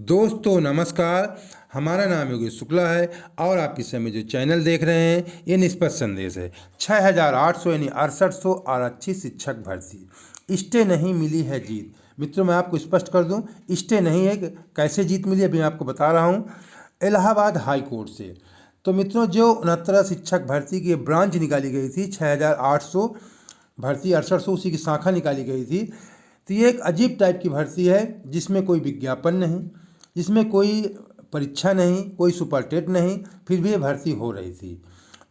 दोस्तों नमस्कार। हमारा नाम योगेश शुक्ला है और आप इस समय जो चैनल देख रहे हैं ये निष्पक्ष संदेश है। 6800 यानी 6800 और अच्छी शिक्षक भर्ती स्टे नहीं मिली है जीत। मित्रों मैं आपको स्पष्ट कर दूं, स्टे नहीं है। कैसे जीत मिली अभी मैं आपको बता रहा हूं। इलाहाबाद हाई कोर्ट से। तो मित्रों जो 69 शिक्षक भर्ती की ब्रांच निकाली गई थी 6800 भर्ती 6800 उसी की शाखा निकाली गई थी। तो ये एक अजीब टाइप की भर्ती है जिसमें कोई विज्ञापन नहीं, जिसमें कोई परीक्षा नहीं, कोई सुपरटेट नहीं, फिर भी ये भर्ती हो रही थी।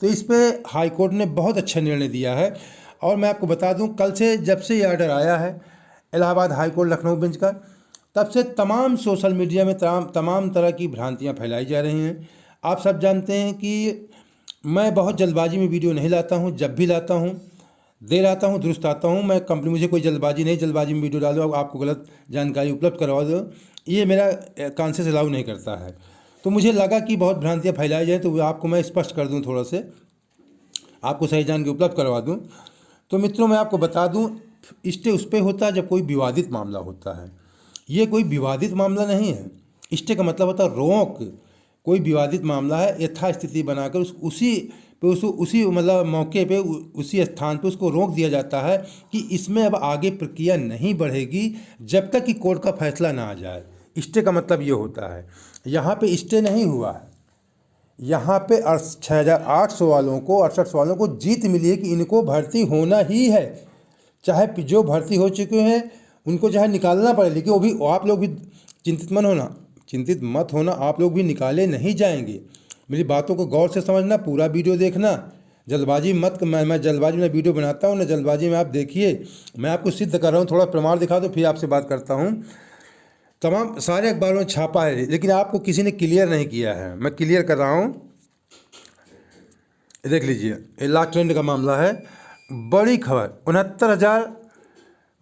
तो इस पे हाई कोर्ट ने बहुत अच्छा निर्णय दिया है। और मैं आपको बता दूं, कल से जब से ये ऑर्डर आया है Allahabad high court Lucknow bench का, तब से तमाम सोशल मीडिया में तमाम तरह की भ्रांतियां फैलाई जा रही हैं। आप सब जानते हैं कि मैं बहुत जल्दबाजी में वीडियो नहीं लाता हूं। जब भी लाता हूं देर आता हूँ दुरुस्त आता हूँ। मैं कंपनी, मुझे कोई जल्दबाजी नहीं, जल्दबाजी में वीडियो डालो आपको गलत जानकारी उपलब्ध करवा दो, ये मेरा कॉन्शियस अलाउ नहीं करता है। तो मुझे लगा कि बहुत भ्रांतियाँ फैलाई जाए तो आपको मैं स्पष्ट कर दूँ, थोड़ा से आपको सही जानकारी उपलब्ध करवा दूँ। तो मित्रों मैं आपको बता दूँ, स्टे उस पर होता है जब कोई विवादित मामला होता है। ये कोई विवादित मामला नहीं है। स्टे का मतलब होता है रोक। कोई विवादित मामला है, यथास्थिति बनाकर उसी पे उसी मतलब मौके पे उसी स्थान पे उसको रोक दिया जाता है कि इसमें अब आगे प्रक्रिया नहीं बढ़ेगी जब तक कि कोर्ट का फैसला ना आ जाए। स्टे का मतलब ये होता है। यहाँ पे स्टे नहीं हुआ है। यहाँ पे 6800 वालों को 68 वालों को जीत मिली है कि इनको भर्ती होना ही है। चाहे जो भर्ती हो चुके हैं उनको चाहे निकालना पड़े, लेकिन वो भी आप लोग भी चिंतित मत होना, आप लोग भी निकाले नहीं जाएंगे। मेरी बातों को गौर से समझना, पूरा वीडियो देखना, जल्दबाजी मत। मैं जल्दबाजी में वीडियो बनाता हूँ ना, जल्दबाजी में आप देखिए। मैं आपको सिद्ध कर रहा हूँ, थोड़ा प्रमाण दिखा दो फिर आपसे बात करता हूँ। तमाम सारे अखबारों में छापा है लेकिन आपको किसी ने क्लियर नहीं किया है। मैं क्लियर कर रहा हूँ, देख लीजिए। ये लास्ट ट्रेंड का मामला है। बड़ी खबर, 69,000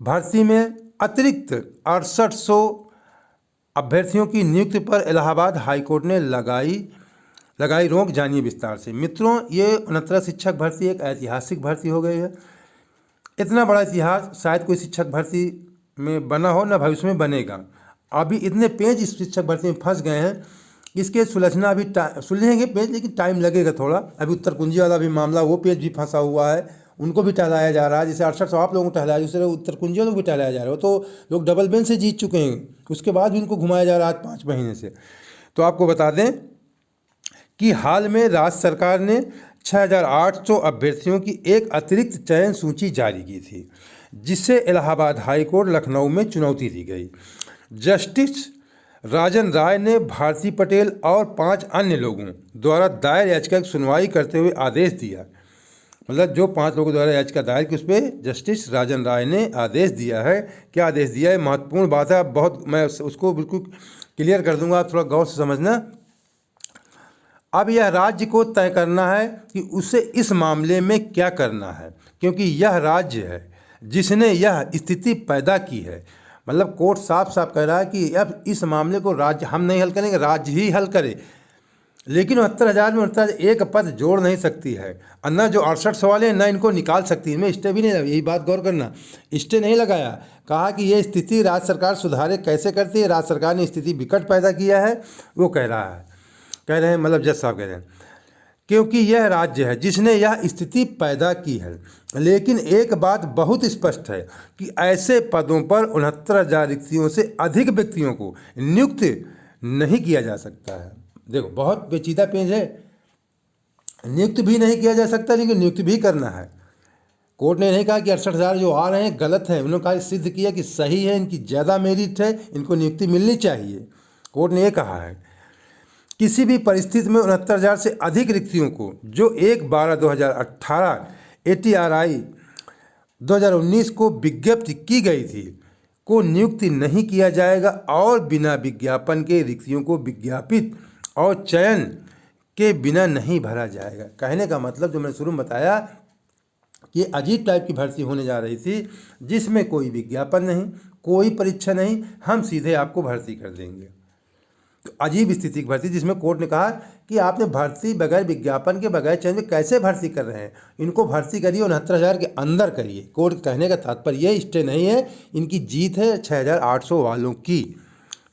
भर्ती में अतिरिक्त 6800 अभ्यर्थियों की नियुक्ति पर इलाहाबाद हाईकोर्ट ने लगाई रोक। जानिए विस्तार से। मित्रों ये 69 शिक्षक भर्ती एक ऐतिहासिक भर्ती हो गई है। इतना बड़ा इतिहास शायद कोई शिक्षक भर्ती में बना हो, ना भविष्य में बनेगा। अभी इतने पेज इस शिक्षक भर्ती में फंस गए हैं, इसके सुलझना अभी सुलझेंगे पेज, लेकिन टाइम लगेगा थोड़ा। अभी उत्तर कुंजी वाला भी मामला, वो पेज भी फंसा हुआ है, उनको भी टहलाया जा रहा है। जैसे 6800 आप लोगों को टहलाया, दूसरे उत्तर कुंजी वालों को भी टहलाया जा रहा है। तो लोग डबल बेंच से जीत चुके हैं, उसके बाद भी उनको घुमाया जा रहा है आज 5 महीने से। तो आपको बता दें कि हाल में राज्य सरकार ने 6800 अभ्यर्थियों की एक अतिरिक्त चयन सूची जारी की थी, जिससे इलाहाबाद हाई कोर्ट लखनऊ में चुनौती दी गई। जस्टिस राजन राय ने भारती पटेल और 5 अन्य लोगों द्वारा दायर याचिका की सुनवाई करते हुए आदेश दिया। मतलब जो 5 लोगों द्वारा याचिका दायर की उस पर जस्टिस राजन राय ने आदेश दिया है। क्या आदेश दिया है, महत्वपूर्ण बात है। बहुत मैं उसको बिल्कुल क्लियर कर दूंगा, आप थोड़ा गौर से समझना। अब यह राज्य को तय करना है कि उसे इस मामले में क्या करना है, क्योंकि यह राज्य है जिसने यह स्थिति पैदा की है। मतलब कोर्ट साफ साफ कह रहा है कि अब इस मामले को राज्य हम नहीं हल करेंगे, राज्य ही हल करे। लेकिन 69,000 में 69 एक पद जोड़ नहीं सकती है, और न जो 6800 वाले हैं न इनको निकाल सकती है। इनमें स्टे भी नहीं लगा, यही बात गौर करना। स्टे नहीं लगाया, कहा कि ये स्थिति राज्य सरकार सुधारे कैसे करती है। राज्य सरकार ने स्थिति विकट पैदा किया है, वो कह रहे हैं, मतलब जज साहब कह रहे हैं, क्योंकि यह राज्य है जिसने यह स्थिति पैदा की है। लेकिन एक बात बहुत स्पष्ट है कि ऐसे पदों पर 69,000 रिक्तियों से अधिक व्यक्तियों को नियुक्त नहीं किया जा सकता है। देखो बहुत पेचीदा पेज है। नियुक्त भी नहीं किया जा सकता, लेकिन नियुक्त भी करना है। कोर्ट ने नहीं कहा कि 68,000 जो आ रहे हैं गलत है, उन्होंने कहा सिद्ध किया कि सही है, इनकी ज़्यादा मेरिट है, इनको नियुक्ति मिलनी चाहिए। कोर्ट ने ये कहा है किसी भी परिस्थिति में 69,000 से अधिक रिक्तियों को जो 1/12/2018 ATRI 2019 को विज्ञप्ति की गई थी को नियुक्ति नहीं किया जाएगा, और बिना विज्ञापन के रिक्तियों को विज्ञापित और चयन के बिना नहीं भरा जाएगा। कहने का मतलब जो मैंने शुरू में बताया कि अजीब टाइप की भर्ती होने जा रही थी जिसमें कोई विज्ञापन नहीं, कोई परीक्षा नहीं, हम सीधे आपको भर्ती कर देंगे। तो अजीब स्थिति की भर्ती, जिसमें कोर्ट ने कहा कि आपने भर्ती बगैर विज्ञापन के बगैर चयन में कैसे भर्ती कर रहे हैं, इनको भर्ती करिए 69,000 के अंदर करिए। कोर्ट कहने का तात्पर्य ये स्टे नहीं है, इनकी जीत है 6800 वालों की।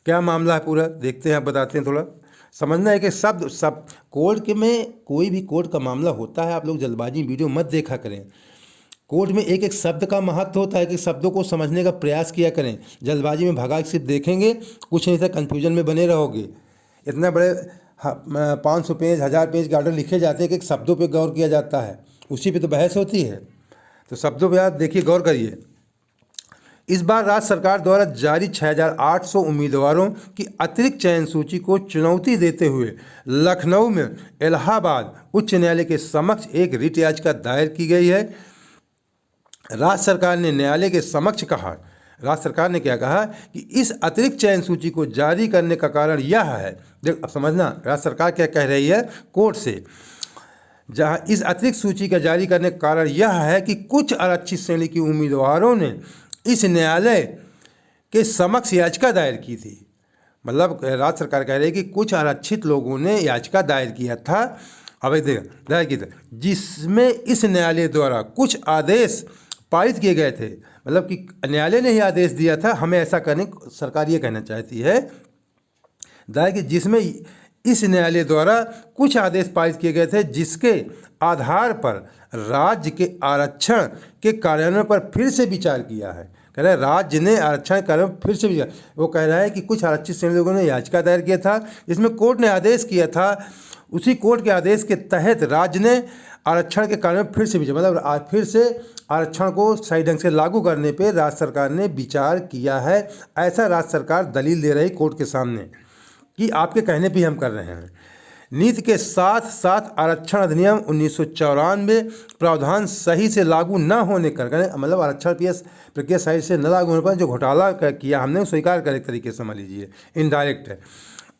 क्या मामला है पूरा देखते हैं, आप बताते हैं थोड़ा। समझना है कि शब्द सब कोर्ट के में कोई भी कोर्ट का मामला होता है, आप लोग जल्दबाजी वीडियो मत देखा करें। कोर्ट में एक एक शब्द का महत्व होता है कि शब्दों को समझने का प्रयास किया करें। जल्दबाजी में भगा के सिर्फ देखेंगे, कुछ नहीं था, कन्फ्यूजन में बने रहोगे। इतना बड़े 500 पेज 1000 पेज के ऑर्डर लिखे जाते हैं कि एक शब्दों पे गौर किया जाता है, उसी पे तो बहस होती है। तो शब्दों पे आप देखिए, गौर करिए। इस बार राज्य सरकार द्वारा जारी 6800 उम्मीदवारों की अतिरिक्त चयन सूची को चुनौती देते हुए लखनऊ में इलाहाबाद उच्च न्यायालय के समक्ष एक रिट याचिका दायर की गई है। राज्य सरकार ने न्यायालय के समक्ष कहा, राज्य सरकार ने क्या कहा कि इस अतिरिक्त चयन सूची को जारी करने का कारण यह है, देख अब समझना राज्य सरकार क्या कह रही है कोर्ट से, जहाँ इस अतिरिक्त सूची का जारी करने का कारण यह है कि कुछ आरक्षित श्रेणी की उम्मीदवारों ने इस न्यायालय के समक्ष याचिका दायर की थी। मतलब राज्य सरकार कह रही है कि कुछ आरक्षित लोगों ने याचिका दायर किया था, अब दायर की था, जिसमें इस न्यायालय द्वारा कुछ आदेश पारित किए गए थे। मतलब कि न्यायालय ने ही आदेश दिया था हमें ऐसा करने, सरकार ये कहना चाहती है दायर कि जिसमें इस न्यायालय द्वारा कुछ आदेश पारित किए गए थे, जिसके आधार पर राज्य के आरक्षण के कार्यान्वयन पर फिर से विचार किया है। कह रहा है राज्य ने आरक्षण कार्यान्वयन फिर से विचार, वो कह रहा है कि कुछ आरक्षित श्रेणी लोगों ने याचिका दायर किया था, जिसमें कोर्ट ने आदेश किया था, उसी कोर्ट के आदेश के तहत राज्य ने आरक्षण के कार्यान्वयन फिर से विचार, मतलब आज फिर से आरक्षण को सही ढंग से लागू करने पर राज्य सरकार ने विचार किया है। ऐसा राज्य सरकार दलील दे रही कोर्ट के सामने कि आपके कहने पे हम कर रहे हैं। नीति के साथ साथ आरक्षण अधिनियम 1994 प्रावधान सही से लागू न होने कर, मतलब आरक्षण प्रक्रिया सही से न लागू होने पर जो घोटाला किया हमने स्वीकार कर, एक तरीके से समझ लीजिए इनडायरेक्ट है।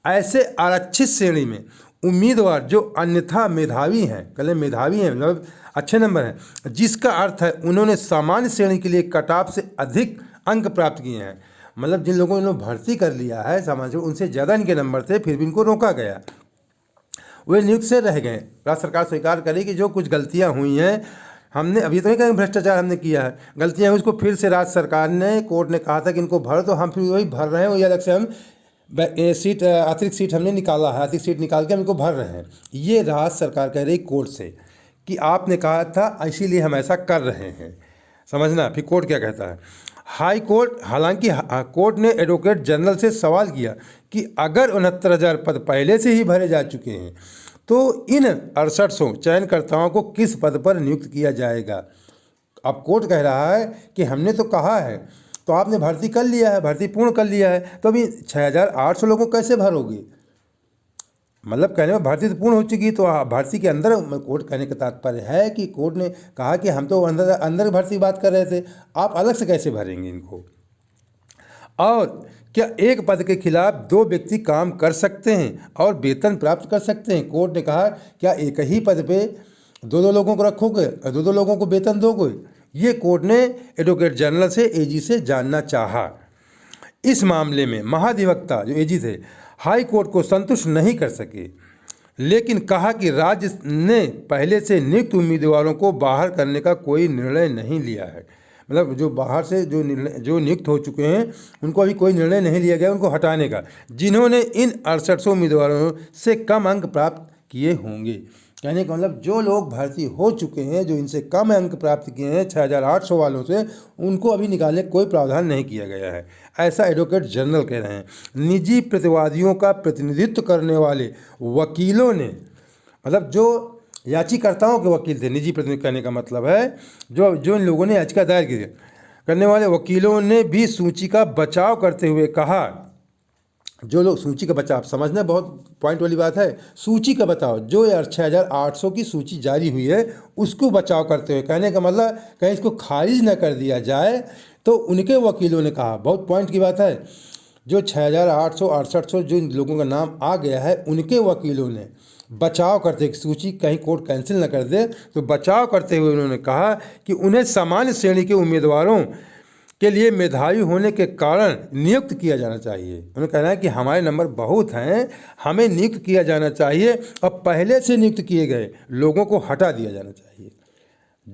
ऐसे आरक्षित श्रेणी में उम्मीदवार जो अन्यथा मेधावी हैं, कल मेधावी हैं मतलब अच्छे नंबर हैं, जिसका अर्थ है उन्होंने सामान्य श्रेणी के लिए कट ऑफ से अधिक अंक प्राप्त किए हैं, मतलब जिन लोगों ने भर्ती कर लिया है सामान्य उनसे ज़्यादा इनके नंबर थे, फिर भी इनको रोका गया, वे नियुक्त से रह गए। राज्य सरकार स्वीकार करे कि जो कुछ गलतियां हुई हैं, हमने अभी तो नहीं कहा भ्रष्टाचार हमने किया है, गलतियां हुई, उसको फिर से राज्य सरकार ने, कोर्ट ने कहा था कि इनको भरो, तो हम फिर वही भर रहे हैं, वही अलग से हम सीट अतिरिक्त सीट हमने निकाला है, अतिरिक्त सीट निकाल के हम इनको भर रहे हैं। ये राज्य सरकार कह रही कोर्ट से कि आपने कहा था इसीलिए हम ऐसा कर रहे हैं। समझना। फिर कोर्ट क्या कहता है, हाई कोर्ट, हालांकि कोर्ट ने एडवोकेट जनरल से सवाल किया कि अगर 69,000 पद पहले से ही भरे जा चुके हैं तो इन 6800 चयनकर्ताओं को किस पद पर नियुक्त किया जाएगा। अब कोर्ट कह रहा है कि हमने तो कहा है, तो आपने भर्ती कर लिया है, भर्ती पूर्ण कर लिया है, तो अभी 6800 लोगों को कैसे भरोगे। मतलब कहने में भर्ती तो पूर्ण हो चुकी, तो भर्ती के अंदर कोर्ट कहने का तात्पर्य है कि कोर्ट ने कहा कि हम तो अंदर भर्ती की बात कर रहे थे, आप अलग से कैसे भरेंगे इनको। और क्या एक पद के खिलाफ 2 व्यक्ति काम कर सकते हैं और वेतन प्राप्त कर सकते हैं। कोर्ट ने कहा क्या एक ही पद पे 2 लोगों को रखोगे और 2 लोगों को वेतन दोगे। ये कोर्ट ने एडवोकेट जनरल से, एजी से जानना चाहा। इस मामले में महाधिवक्ता जो एजी थे हाई कोर्ट को संतुष्ट नहीं कर सके, लेकिन कहा कि राज्य ने पहले से नियुक्त उम्मीदवारों को बाहर करने का कोई निर्णय नहीं लिया है। मतलब जो बाहर से जो नियुक्त हो चुके हैं उनको अभी कोई निर्णय नहीं लिया गया उनको हटाने का, जिन्होंने इन 6800 उम्मीदवारों से कम अंक प्राप्त किए होंगे। कहने का मतलब जो लोग भर्ती हो चुके हैं, जो इनसे कम अंक प्राप्त किए हैं 6800 वालों से, उनको अभी निकालने कोई प्रावधान नहीं किया गया है, ऐसा एडवोकेट जनरल कह रहे हैं। निजी प्रतिवादियों का प्रतिनिधित्व करने वाले वकीलों ने, मतलब जो याचिकाकर्ताओं के वकील थे, निजी प्रतिनिधि कहने का मतलब है जो इन लोगों ने याचिका दायर की करने वाले वकीलों ने भी सूची का बचाव करते हुए कहा, जो लोग सूची का बचाव, समझना बहुत पॉइंट वाली बात है, सूची का बचाव, जो 6800 की सूची जारी हुई है उसको बचाव करते हुए, कहने का मतलब कहीं इसको खारिज न कर दिया जाए, तो उनके वकीलों ने कहा, बहुत पॉइंट की बात है, जो 6800 6800 जो लोगों का नाम आ गया है उनके वकीलों ने बचाव करते, सूची कहीं कोर्ट कैंसिल न कर दे, तो बचाव करते हुए उन्होंने कहा कि उन्हें सामान्य श्रेणी के उम्मीदवारों के लिए मेधावी होने के कारण नियुक्त किया जाना चाहिए। उन्होंने कहना है कि हमारे नंबर बहुत हैं, हमें नियुक्त किया जाना चाहिए और पहले से नियुक्त किए गए लोगों को हटा दिया जाना चाहिए।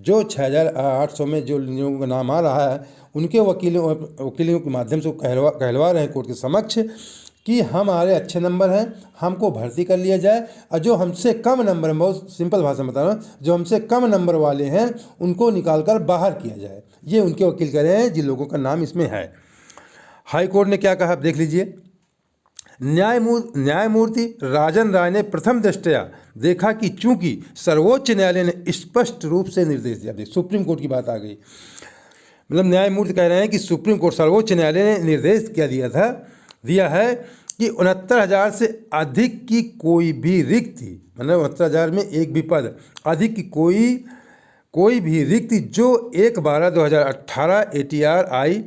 जो 6800 में जो लोगों का नाम आ रहा है उनके वकीलों के माध्यम से वो कहलवा रहे हैं कोर्ट के समक्ष कि हमारे अच्छे नंबर हैं, हमको भर्ती कर लिया जाए, और जो हमसे कम नंबर हैं, बहुत सिंपल भाषा में बता रहा हूँ, जो हमसे कम नंबर वाले हैं उनको निकाल कर बाहर किया जाए। ये उनके वकील कह रहे हैं जिन लोगों का नाम इसमें है। हाई कोर्ट ने क्या कहा आप देख लीजिए। न्यायमूर्ति राजन राय ने प्रथम दृष्टया देखा कि चूंकि सर्वोच्च न्यायालय ने स्पष्ट रूप से निर्देश दिया, सुप्रीम कोर्ट की बात आ गई, मतलब न्यायमूर्ति कह रहे हैं कि सुप्रीम कोर्ट सर्वोच्च न्यायालय ने निर्देश क्या दिया है कि 69,000 से अधिक की कोई भी रिक्ति, मतलब 69,000 में एक भी पद अधिक की कोई भी रिक्ति जो 1/12/2018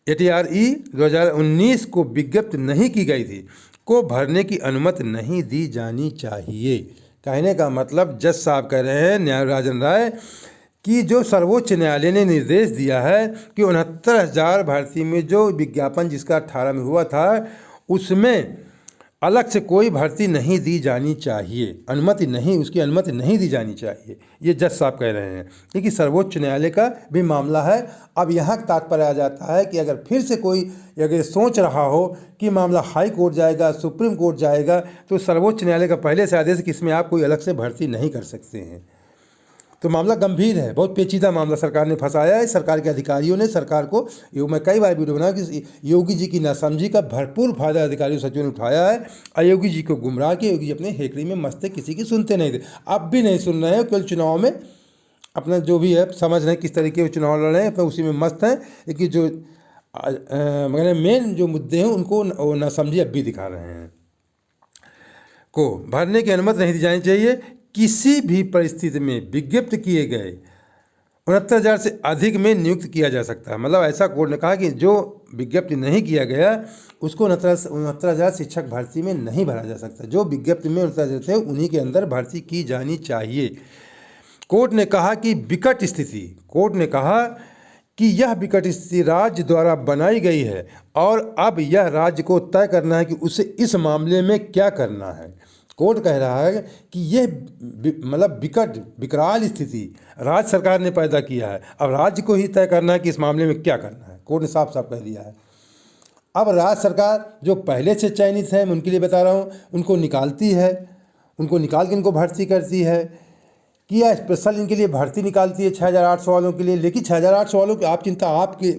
ATRE 2019 को विज्ञप्त नहीं की गई थी को भरने की अनुमति नहीं दी जानी चाहिए। कहने का मतलब जज साहब कह रहे हैं न्याय राजन राय कि जो सर्वोच्च न्यायालय ने निर्देश दिया है कि 69,000 भर्ती में जो विज्ञापन जिसका 18 में हुआ था उसमें अलग से कोई भर्ती नहीं दी जानी चाहिए, उसकी अनुमति नहीं दी जानी चाहिए, ये जज साहब कह रहे हैं, क्योंकि सर्वोच्च न्यायालय का भी मामला है। अब यहाँ तात्पर्य आ जाता है कि अगर फिर से कोई अगर सोच रहा हो कि मामला हाई कोर्ट जाएगा, सुप्रीम कोर्ट जाएगा, तो सर्वोच्च न्यायालय का पहले से आदेश कि इसमें आप कोई अलग से भर्ती नहीं कर सकते हैं। तो मामला गंभीर है, बहुत पेचीदा मामला सरकार ने फंसाया है। सरकार के अधिकारियों ने सरकार को, मैं कई बार वीडियो बनाया कि योगी जी की नासमझी का भरपूर फायदा अधिकारियों सचिवों ने उठाया है। अयोगी जी को गुमराह किया, योगी जी अपने हेकड़ी में मस्त है, किसी की सुनते नहीं थे, अब भी नहीं सुन रहे हैं। केवल चुनाव में अपना जो भी है समझ रहे हैं किस तरीके के चुनाव लड़ रहे हैं, अपना उसी में मस्त हैं, लेकिन जो मगर मेन जो मुद्दे हैं उनको वो नासमझी अब भी दिखा रहे हैं। को भरने की अनुमति नहीं दी जानी चाहिए। किसी भी परिस्थिति में विज्ञप्त किए गए 69,000 से अधिक में नियुक्त किया जा सकता है। मतलब ऐसा कोर्ट ने कहा कि जो विज्ञप्ति नहीं किया गया उसको 69,000 शिक्षक भर्ती में नहीं भरा जा सकता। जो विज्ञप्ति में 69,000 थे उन्हीं के अंदर भर्ती की जानी चाहिए। कोर्ट ने कहा कि यह विकट स्थिति राज्य द्वारा बनाई गई है और अब यह राज्य को तय करना है कि उसे इस मामले में क्या करना है। कोर्ट कह रहा है कि यह मतलब विकराल स्थिति राज्य सरकार ने पैदा किया है, अब राज्य को ही तय करना है कि इस मामले में क्या करना है। कोर्ट ने साफ साफ कह दिया है। अब राज्य सरकार जो पहले से चयनित है, मैं उनके लिए बता रहा हूँ, उनको निकालती है, उनको निकाल के इनको भर्ती करती है कि या स्पेशल इनके लिए भर्ती निकालती है 6,800 वालों के लिए। लेकिन 6,800 वालों की आप चिंता, आपके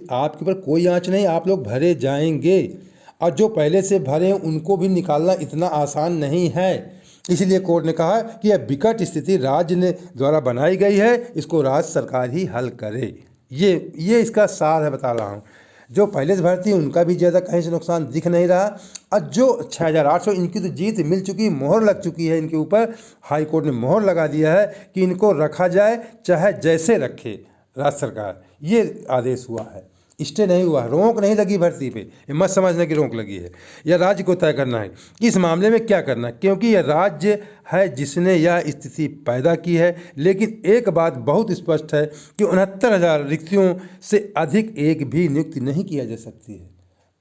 ऊपर कोई आँच नहीं, आप लोग भरे जाएंगे, और जो पहले से भरे हैं उनको भी निकालना इतना आसान नहीं है। इसलिए कोर्ट ने कहा कि यह विकट स्थिति राज्य ने द्वारा बनाई गई है, इसको राज्य सरकार ही हल करे। ये इसका सार है, बता रहा हूँ। जो पहले से भर्ती है उनका भी ज़्यादा कहीं से नुकसान दिख नहीं रहा, और जो 6,800 इनकी तो जीत मिल चुकी, मोहर लग चुकी है इनके ऊपर। हाई कोर्ट ने मोहर लगा दिया है कि इनको रखा जाए, चाहे जैसे रखे राज्य सरकार। ये आदेश हुआ है, स्टे नहीं हुआ, रोक नहीं लगी भर्ती पे। ये मत समझने की रोक लगी है। यह राज्य को तय करना है कि इस मामले में क्या करना है, क्योंकि यह राज्य है जिसने यह स्थिति पैदा की है। लेकिन एक बात बहुत स्पष्ट है कि 69,000 रिक्तियों से अधिक एक भी नियुक्ति नहीं किया जा सकती है।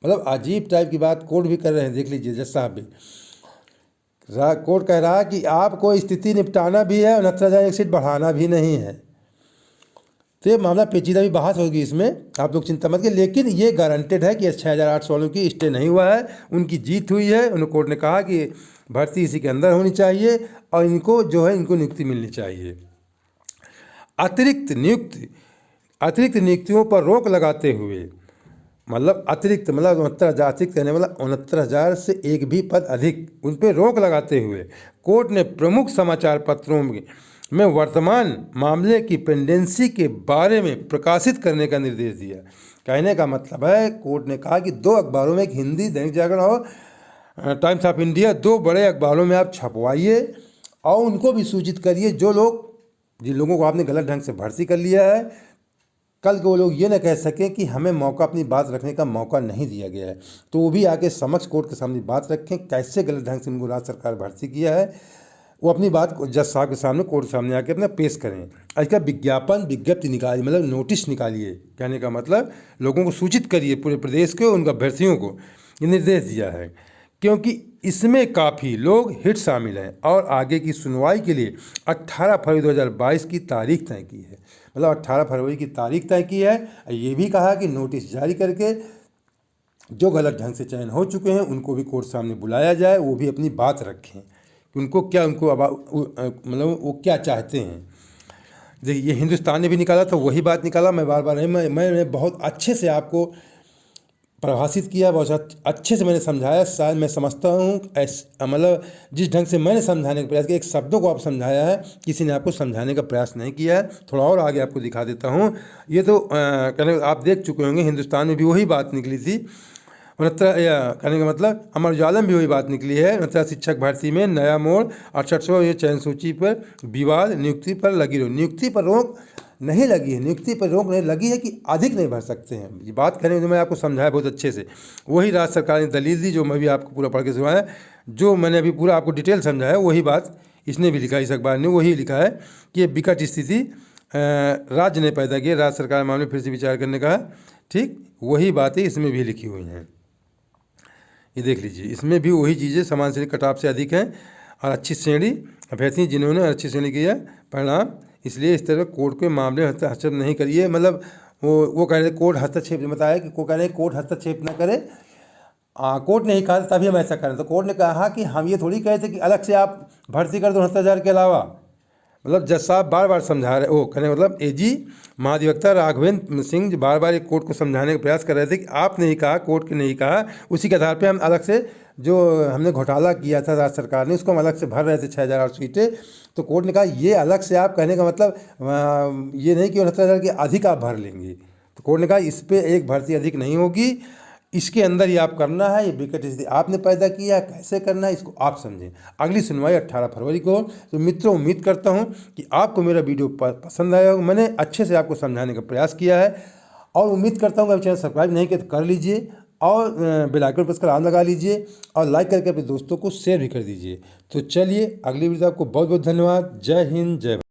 मतलब अजीब टाइप की बात कोर्ट भी कर रहे हैं, देख लीजिए जज साहब भी। कोर्ट कह रहा है कि आपको स्थिति निपटाना भी है, 69,000 एक सीट बढ़ाना भी नहीं है। तो ये मामला पेचीदा भी बहस होगी इसमें, आप लोग चिंता मत करिए। लेकिन ये गारंटेड है कि 6,800 वालों की स्टे नहीं हुआ है, उनकी जीत हुई है। उन्होंने कोर्ट ने कहा कि भर्ती इसी के अंदर होनी चाहिए और इनको जो है इनको नियुक्ति मिलनी चाहिए। अतिरिक्त नियुक्तियों पर रोक लगाते हुए, मतलब अतिरिक्त मतलब 69,000 अतिरिक्त कहने वाला 69,000 से एक भी पद अधिक, उन पर रोक लगाते हुए कोर्ट ने प्रमुख समाचार पत्रों में वर्तमान मामले की पेंडेंसी के बारे में प्रकाशित करने का निर्देश दिया। कहने का मतलब है कोर्ट ने कहा कि 2 अखबारों में, एक हिंदी दैनिक जागरण और टाइम्स ऑफ इंडिया, 2 बड़े अखबारों में आप छपवाइए और उनको भी सूचित करिए जिन लोगों को आपने गलत ढंग से भर्ती कर लिया है, कल के वो लोग ये ना कह सकें कि हमें अपनी बात रखने का मौका नहीं दिया गया है। तो वो भी आके समक्ष कोर्ट के सामने बात रखें, कैसे गलत ढंग से उनको राज्य सरकार भर्ती किया है। वो अपनी बात को जज साहब के सामने, कोर्ट के सामने आके अपना पेश करें। इसका विज्ञप्ति निकालिए, मतलब नोटिस निकालिए। कहने का मतलब लोगों को सूचित करिए, पूरे प्रदेश के उन अभ्यर्थियों को ये निर्देश दिया है, क्योंकि इसमें काफ़ी लोग हिट शामिल हैं और आगे की सुनवाई के लिए 18 फरवरी 2022 की तारीख तय की है। मतलब 18 फरवरी की तारीख तय की है। ये भी कहा कि नोटिस जारी करके जो गलत ढंग से चयन हो चुके हैं उनको भी कोर्ट सामने बुलाया जाए, वो भी अपनी बात रखें कि उनको क्या, मतलब वो क्या चाहते हैं। देखिए, ये हिंदुस्तान ने भी निकाला था, वही बात निकाला। मैं बार बार नहीं, मैंने बहुत अच्छे से आपको परिभाषित किया, बहुत अच्छे से मैंने समझाया। शायद मैं समझता हूँ मतलब जिस ढंग से मैंने समझाने का प्रयास किया, एक शब्दों को आप समझाया है, किसी ने आपको समझाने का प्रयास नहीं किया है। थोड़ा और आगे आपको दिखा देता हूँ। ये तो कहने आप देख चुके होंगे, हिंदुस्तान में भी वही बात निकली थी। 69 कहने का मतलब अमर उजाला में भी वही बात निकली है। 69 शिक्षक भर्ती में नया मोड़, 6800 ये चयन सूची पर विवाद, नियुक्ति पर लगी रोक। नियुक्ति पर रोक नहीं लगी है, नियुक्ति पर रोक नहीं लगी है कि अधिक नहीं भर सकते हैं। ये बात करें जो मैं आपको समझाया बहुत अच्छे से, वही राज्य सरकार ने दलील दी, जो मैं भी आपको पूरा पढ़ के सुनाया, जो मैंने अभी पूरा आपको डिटेल समझाया, वही बात इसने भी लिखा, इस अखबार ने वही लिखा है कि ये विकट स्थिति राज्य ने पैदा की, राज्य सरकार मामले फिर से विचार करने का। ठीक वही बातें इसमें भी लिखी हुई हैं, ये देख लीजिए। इसमें भी वही चीज़ें समान श्रेणी कटाव से अधिक हैं और अच्छी श्रेणी अभ्यर्थी जिन्होंने अच्छी श्रेणी की है परिणाम, इसलिए इस तरह कोर्ट के मामले हस्तक्षेप नहीं करिए। मतलब वो कह रहे कोर्ट हस्तक्षेप, बताया कि को कह रहे कोर्ट हस्तक्षेप न करे। कोर्ट ने ही कहा तभी हम ऐसा करें, तो कोर्ट ने कहा कि हम ये थोड़ी कहते कि अलग से आप भर्ती कर दो 69,000 के अलावा। मतलब जज साहब बार बार समझा रहे, वो कहने मतलब एजी महाधिवक्ता राघवेंद्र सिंह बार बार एक कोर्ट को समझाने का प्रयास कर रहे थे कि आपने ही कहा, कोर्ट ने नहीं कहा, उसी के आधार पे हम अलग से जो हमने घोटाला किया था राज्य सरकार ने, उसको हम अलग से भर रहे थे 6,008 सीटें। तो कोर्ट ने कहा ये अलग से आप कहने का मतलब ये नहीं कि 69,000 के अधिक आप भर लेंगे। तो कोर्ट ने कहा इस पर एक भर्ती अधिक नहीं होगी, इसके अंदर ही आप करना है। ये विकट स्थिति आपने पैदा किया है, कैसे करना है इसको आप समझें। अगली सुनवाई 18 फरवरी को। तो मित्रों, उम्मीद करता हूँ कि आपको मेरा वीडियो पसंद आया होगा। मैंने अच्छे से आपको समझाने का प्रयास किया है और उम्मीद करता हूँ कि आप चैनल सब्सक्राइब नहीं किया तो कर लीजिए और बेल आइकन प्रेस कर ऑल लगा लीजिए और लाइक करके अपने दोस्तों को शेयर भी कर दीजिए। तो चलिए, अगली वीडियो आपको बहुत बहुत धन्यवाद। जय हिंद, जय भारत।